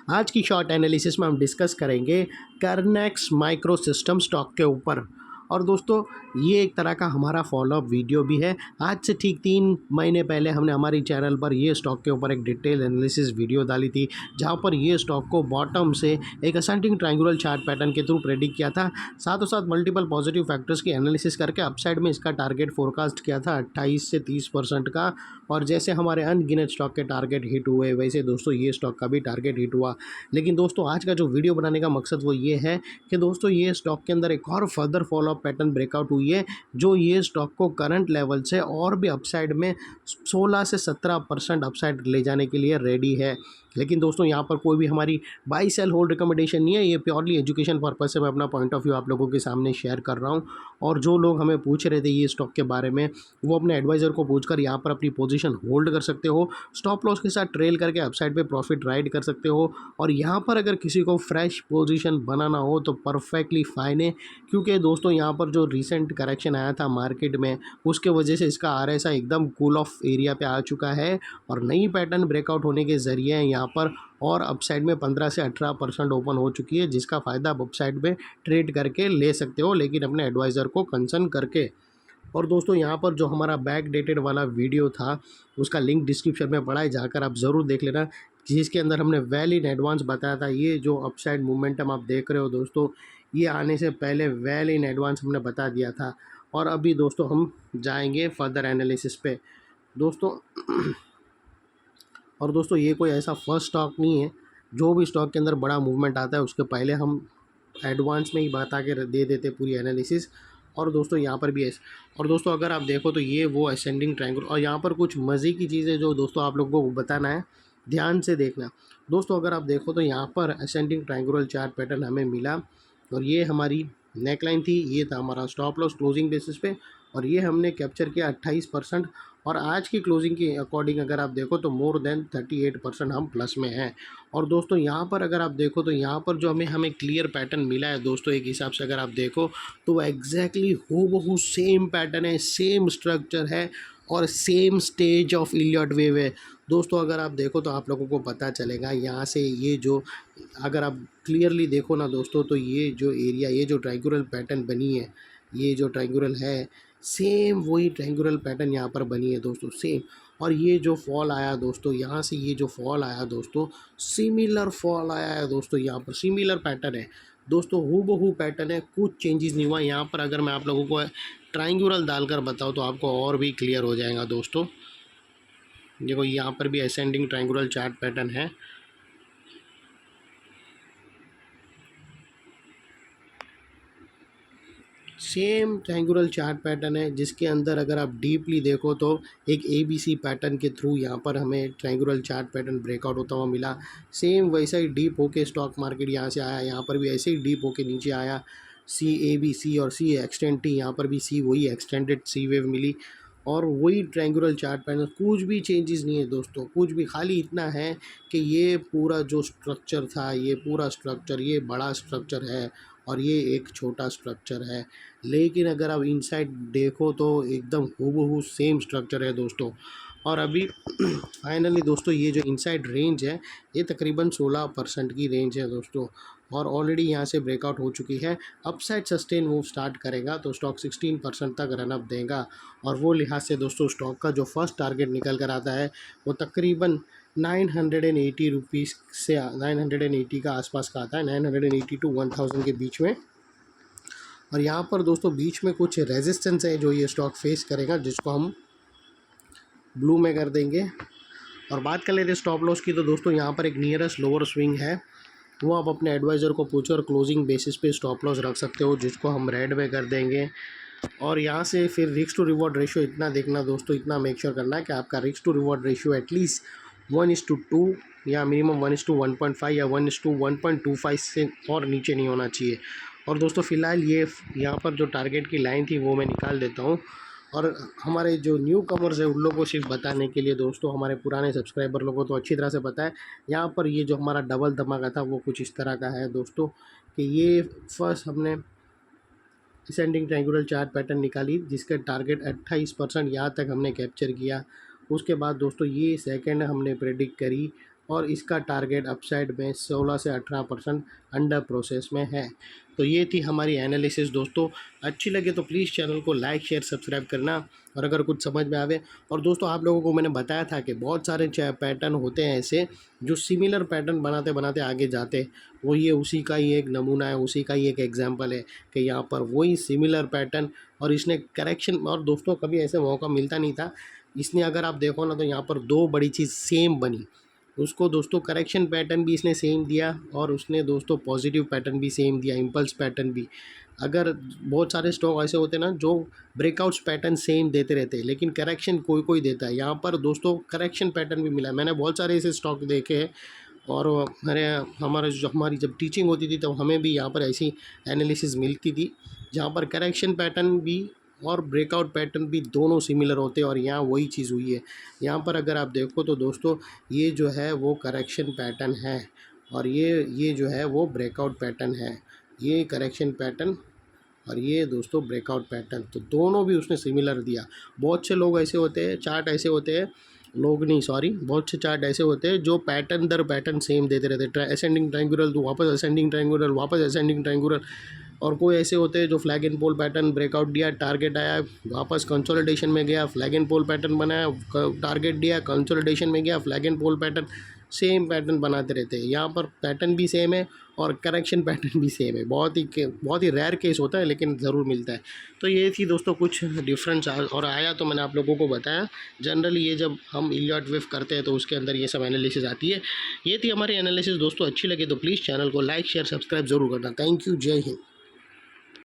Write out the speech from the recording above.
आज की short analysis में हम डिस्कस करेंगे कर्नेक्स माइक्रो सिस्टम स्टॉक के ऊपर। और दोस्तों, ये एक तरह का हमारा फॉलोअप वीडियो भी है। आज से ठीक 3 महीने पहले हमने हमारी चैनल पर ये स्टॉक के ऊपर एक डिटेल एनालिसिस वीडियो डाली थी, जहाँ पर ये स्टॉक को बॉटम से एक असेंडिंग ट्रायंगुलर चार्ट पैटर्न के थ्रू प्रेडिक्ट किया था। साथ ही साथ मल्टीपल पॉजिटिव फैक्टर्स की एनालिसिस करके अपसाइड में इसका टारगेट फोरकास्ट किया था 28 से 30% का। और जैसे हमारे अनगिनत स्टॉक के टारगेट हिट हुए, वैसे दोस्तों ये स्टॉक का भी टारगेट हिट हुआ। लेकिन दोस्तों, आज का जो वीडियो बनाने का मकसद वो ये है कि दोस्तों ये स्टॉक के अंदर एक और फर्दर फॉलोअप पैटर्न ब्रेकआउट हुई है, जो ये स्टॉक को करंट लेवल से और भी अपसाइड में 16 से 17% अपसाइड ले जाने के लिए रेडी है। लेकिन दोस्तों, यहाँ पर कोई भी हमारी बाई सेल होल्ड रिकमेंडेशन नहीं है, ये प्योरली एजुकेशन पर्पस से मैं अपना पॉइंट ऑफ व्यू आप लोगों के सामने शेयर कर रहा हूँ। और जो लोग हमें पूछ रहे थे ये स्टॉक के बारे में, वो अपने एडवाइज़र को पूछकर यहाँ पर अपनी पोजीशन होल्ड कर सकते हो, स्टॉप लॉस के साथ ट्रेल करके अपसाइड पे प्रॉफिट राइड कर सकते हो। और यहाँ पर अगर किसी को फ्रेश पोजीशन बनाना हो तो परफेक्टली फाइन है, क्योंकि दोस्तों यहाँ पर जो रिसेंट करेक्शन आया था मार्केट में, उसके वजह से इसका RSI एकदम कूल ऑफ एरिया पे आ चुका है और नई पैटर्न ब्रेकआउट होने के ज़रिए यहाँ पर और अपसाइड में 15 से 18% ओपन हो चुकी है, जिसका फ़ायदा आप अपसाइड में ट्रेड करके ले सकते हो, लेकिन अपने एडवाइज़र को कंसर्न करके। और दोस्तों, यहाँ पर जो हमारा बैक डेटेड वाला वीडियो था, उसका लिंक डिस्क्रिप्शन में पड़ा है, जाकर आप ज़रूर देख लेना, जिसके अंदर हमने वेल इन एडवांस बताया था। ये जो अपसाइड मोमेंटम आप देख रहे हो दोस्तों, ये आने से पहले वेल इन एडवांस हमने बता दिया था। और अभी दोस्तों हम जाएंगे फर्दर एनालिसिस पे दोस्तों। और दोस्तों, ये कोई ऐसा फर्स्ट स्टॉक नहीं है, जो भी स्टॉक के अंदर बड़ा मूवमेंट आता है उसके पहले हम एडवांस में ही बता के दे देते पूरी एनालिसिस। और दोस्तों यहाँ पर भी है। और दोस्तों, अगर आप देखो तो ये वो असेंडिंग ट्रायंगल, और यहाँ पर कुछ मज़े की चीज़ें जो दोस्तों आप लोगों को बताना है, ध्यान से देखना। दोस्तों, अगर आप देखो तो यहाँ पर असेंडिंग ट्रायंगुलर चार्ट पैटर्न हमें मिला, और ये हमारी नेकलाइन थी, ये था हमारा स्टॉप लॉस क्लोजिंग बेसिस पे, और ये हमने कैप्चर किया 28%। और आज की क्लोजिंग के अकॉर्डिंग अगर आप देखो तो मोर देन 38% हम प्लस में हैं। और दोस्तों, यहाँ पर अगर आप देखो तो यहाँ पर जो हमें क्लियर पैटर्न मिला है दोस्तों, एक हिसाब से अगर आप देखो तो वो एग्जैक्टली हूबहू सेम पैटर्न है, सेम स्ट्रक्चर है और same stage of Elliot wave है। दोस्तों, अगर आप देखो तो आप लोगों को पता चलेगा यहाँ से, ये जो अगर आप क्लियरली देखो ना दोस्तों, तो ये जो एरिया, ये जो ट्रायंगुलर पैटर्न बनी है, ये जो ट्रायंगुलर है, सेम वही ट्रायंगुलर पैटर्न यहाँ पर बनी है दोस्तों, सेम। और ये जो फॉल आया दोस्तों, यहाँ से ये जो फॉल आया दोस्तों, सिमिलर फॉल आया है दोस्तों, यहाँ पर सिमिलर पैटर्न है दोस्तों, हूबहू पैटर्न है, कुछ चेंजेस नहीं हुआ यहाँ पर। अगर मैं आप लोगों को ट्रायंगुलर डालकर बताऊँ तो आपको और भी क्लियर हो जाएगा दोस्तों। देखो, यहाँ पर भी असेंडिंग ट्रायंगुलर चार्ट पैटर्न है, सेम ट्रायंगुलर चार्ट पैटर्न है, जिसके अंदर अगर आप डीपली देखो तो एक ABC पैटर्न के थ्रू यहाँ पर हमें ट्रायंगुलर चार्ट पैटर्न ब्रेकआउट होता हुआ मिला। सेम वैसा ही डीप होके स्टॉक मार्केट यहाँ से आया, यहाँ पर भी ऐसे ही डीप होके नीचे आया, CABC और C एक्सटेंड T, यहाँ पर भी C वही एक्सटेंडेड C वेव मिली, और वही ट्रायंगुलर चार्ट पैटर्न। कुछ भी चेंजेस नहीं है दोस्तों, कुछ भी, खाली इतना है कि ये पूरा जो स्ट्रक्चर था, ये पूरा स्ट्रक्चर, ये बड़ा स्ट्रक्चर है और ये एक छोटा स्ट्रक्चर है। लेकिन अगर आप इनसाइड देखो तो एकदम हूबहू सेम स्ट्रक्चर है दोस्तों। और अभी फाइनली दोस्तों, ये जो इनसाइड रेंज है, ये तकरीबन 16% की रेंज है दोस्तों, और ऑलरेडी यहाँ से ब्रेकआउट हो चुकी है। अपसाइड सस्टेन मूव स्टार्ट करेगा तो स्टॉक 16% तक रनअप देगा। और वो लिहाज से दोस्तों, स्टॉक का जो फर्स्ट टारगेट निकल कर आता है वो तकरीबन 980 रुपीज़ से 980 का आसपास का आता है, 980 टू 1000 के बीच में। और यहाँ पर दोस्तों बीच में कुछ रेजिस्टेंस है जो ये स्टॉक फेस करेगा, जिसको हम ब्लू में कर देंगे। और बात कर लेते हैं स्टॉप लॉस की, तो दोस्तों यहाँ पर एक नियरेस्ट लोअर स्विंग है, वो आप अपने एडवाइज़र को पूछो और क्लोजिंग बेसिस पे स्टॉप लॉस रख सकते हो, जिसको हम रेड में कर देंगे। और यहाँ से फिर रिस्क टू रिवॉर्ड रेशियो इतना देखना दोस्तों, इतना मेक श्योर करना है कि आपका risk to reward ratio at least 1:2 या मिनिमम 1:1.5 या 1:1.25 से और नीचे नहीं होना चाहिए। और दोस्तों, फ़िलहाल ये यहाँ पर जो टारगेट की लाइन थी वो मैं निकाल देता हूँ। और हमारे जो न्यू कमर्स है उन लोगों को सिर्फ बताने के लिए दोस्तों, हमारे पुराने सब्सक्राइबर लोगों को तो अच्छी तरह से पता है, यहाँ पर ये जो हमारा डबल धमाका था वो कुछ इस तरह का है दोस्तों, कि ये फर्स्ट हमने डिसेंडिंग ट्रायंगुलर चार्ट पैटर्न निकाली, जिसका टारगेट 28% यहाँ तक हमने कैप्चर किया। उसके बाद दोस्तों ये सेकंड हमने प्रेडिक्ट करी और इसका टारगेट अपसाइड में 16 से 18% अंडर प्रोसेस में है। तो ये थी हमारी एनालिसिस दोस्तों। अच्छी लगे तो प्लीज़ चैनल को लाइक शेयर सब्सक्राइब करना, और अगर कुछ समझ में आवे। और दोस्तों आप लोगों को मैंने बताया था कि बहुत सारे पैटर्न होते हैं ऐसे जो सिमिलर पैटर्न बनाते बनाते आगे जाते, वो ये उसी का ही एक नमूना है, उसी का ही एक एग्जांपल है कि यहाँ पर वही सिमिलर पैटर्न और इसने करेक्शन। और दोस्तों कभी ऐसे मौका मिलता नहीं था, इसने अगर आप देखो ना तो यहाँ पर दो बड़ी चीज़ सेम बनी। उसको दोस्तों करेक्शन पैटर्न भी इसने सेम दिया और उसने दोस्तों पॉजिटिव पैटर्न भी सेम दिया, इम्पल्स पैटर्न भी। अगर बहुत सारे स्टॉक ऐसे होते हैं ना जो ब्रेकआउट्स पैटर्न सेम देते रहते हैं लेकिन करेक्शन कोई कोई देता है, यहाँ पर दोस्तों करेक्शन पैटर्न भी मिला। मैंने बहुत सारे ऐसे स्टॉक देखे हैं और हमारी जब टीचिंग होती थी तो हमें भी यहाँ पर ऐसी एनालिसिस मिलती थी जहाँ पर करेक्शन पैटर्न भी और ब्रेकआउट पैटर्न भी दोनों सिमिलर होते हैं, और यहाँ वही चीज़ हुई है। यहाँ पर अगर आप देखो तो दोस्तों ये जो है वो करेक्शन पैटर्न है और ये जो है वो ब्रेकआउट पैटर्न है। ये करेक्शन पैटर्न और ये दोस्तों ब्रेकआउट पैटर्न, तो दोनों भी उसने सिमिलर दिया। बहुत से लोग ऐसे होते हैं, चार्ट ऐसे होते हैं, लोग नहीं सॉरी, बहुत से चार्ट ऐसे होते हैं जो पैटर्न दर पैटर्न सेम देते रहते हैं। असेंडिंग ट्रायंगुलर तो वापस असेंडिंग ट्रायंगुलर, वापस असेंडिंग ट्रायंगुलर। और कोई ऐसे होते हैं जो flag and pole pattern breakout दिया, टारगेट आया, वापस कंसोलिडेशन में गया, फ्लैग एंड पोल पैटर्न बनाया, टारगेट दिया, कंसोलिडेशन में गया, flag and pole pattern, same pattern बनाते रहते हैं। यहाँ पर पैटर्न भी सेम है और करेक्शन पैटर्न भी सेम है। बहुत ही रेयर केस होता है लेकिन ज़रूर मिलता है। तो ये थी दोस्तों कुछ डिफरेंस और आया तो मैंने आप लोगों को बताया। जनरली ये जब हम इलियट वेव करते हैं तो उसके अंदर ये सब एनालिसिस आती है। ये थी हमारी एनालिसिस दोस्तों। अच्छी लगे तो प्लीज़ चैनल को लाइक शेयर सब्सक्राइब ज़रूर करना। थैंक यू, जय हिंद।